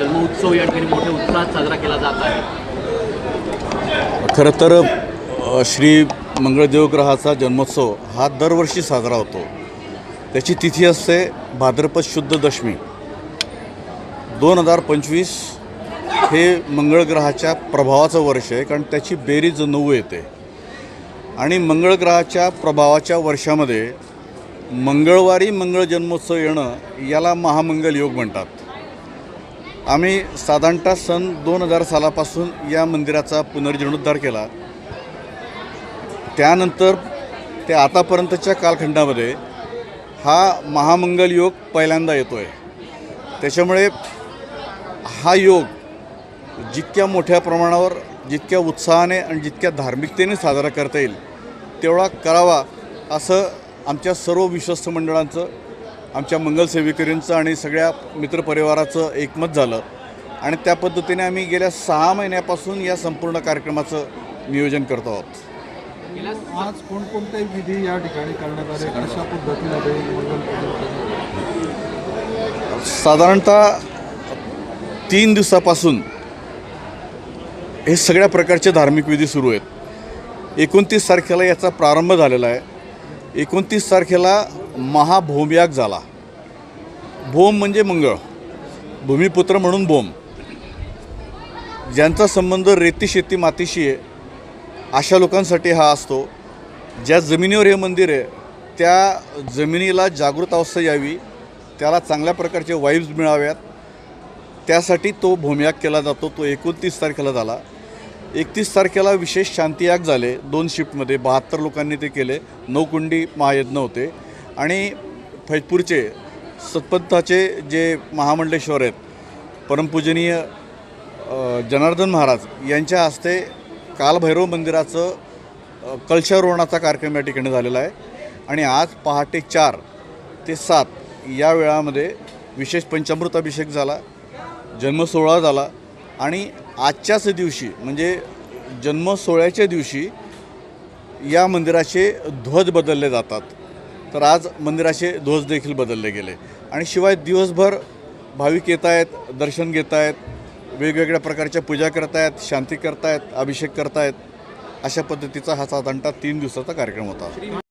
जन्मोत्सव या ठिकाणी मोठ्या उत्साहात साजरा केला जात आहे। खरं तर श्री मंगळदेव ग्रहाचा जन्मोत्सव हा दरवर्षी साजरा होतो। त्याची तिथी असते भाद्रपद शुद्ध दशमी। 2025 हे मंगळ ग्रहाच्या प्रभावाचं वर्ष आहे, कारण त्याची बेरीज 9 येते आणि मंगळ ग्रहाच्या प्रभावाच्या वर्षामध्ये मंगळवारी मंगळ जन्मोत्सव येणं याला महामंगल योग म्हणतात। आम्ही साधारणतः सन 2000 सालापासून या मंदिराचा पुनर्जीर्णोद्धार केला। त्यानंतर ते आतापर्यंतच्या कालखंडामध्ये हा महामंगल योग पहिल्यांदा येतो आहे। त्याच्यामुळे हा योग जितक्या मोठ्या प्रमाणावर, जितक्या उत्साहाने आणि जितक्या धार्मिकतेने साजरा करता येईल तेवढा करावा असं आमच्या सर्व विश्वस्त मंडळांचं, आमच्या मंगल सेवेकरींचं आणि सगळ्या मित्रपरिवाराचं एकमत झालं आणि त्या पद्धतीने आम्ही गेल्या 6 महिन्यापासून या संपूर्ण कार्यक्रमाचं नियोजन करतो आहोत। आज कोणकोणते विधी या ठिकाणी करण्यात आले, कशा पद्धतीने मंगल साधारणतः 3 दिवसापासून हे सगळ्या प्रकारचे धार्मिक विधी सुरू आहेत। 29 तारखेला याचा प्रारंभ झालेला आहे। 29 तारखेला महाभौमयाग झाला। भौम म्हणजे मंगळ, भूमिपुत्र म्हणून भौम, ज्यांचा संबंध रेती शेती मातीशी आहे अशा लोकांसाठी हा असतो। ज्या जमिनीवर हे मंदिर आहे त्या जमिनीला जागृत अवस्था यावी, त्याला चांगल्या प्रकारचे वाईब्स मिळाव्यात, त्यासाठी तो भौमयाग केला जातो। तो 29 तारखेला झाला। 31 तारखेला विशेष शांतियाग झाले 2 शिफ्टमध्ये, 72 लोकांनी ते केले। 9 कुंडी महायज्ञ होते आणि फैजपूरचे सतपंथाचे जे महामंडलेश्वर आहेत, परमपूजनीय जनार्दन महाराज यांच्या हस्ते कालभैरव मंदिराचं कलशारोहणाचा कार्यक्रम या ठिकाणी झालेला आहे आणि आज पहाटे 4 ते 7 या वेळामध्ये विशेष पंचामृत अभिषेक झाला, जन्मसोहळा झाला आणि आजच्याच दिवशी म्हणजे जन्मसोहळ्याच्या दिवशी या मंदिराचे ध्वज बदलले जातात। तर आज मंदिराचे ध्वज देखील बदलले गेले आणि शिवाय दिवसभर भाविक येत आहेत, दर्शन घेत आहेत, वेगवेगळ्या प्रकारच्या पूजा करत आहेत, शांती करत आहेत, अभिषेक करत आहेत। अशा पद्धतीचा हा साधारणतः 3 दिवसाचा कार्यक्रम होता।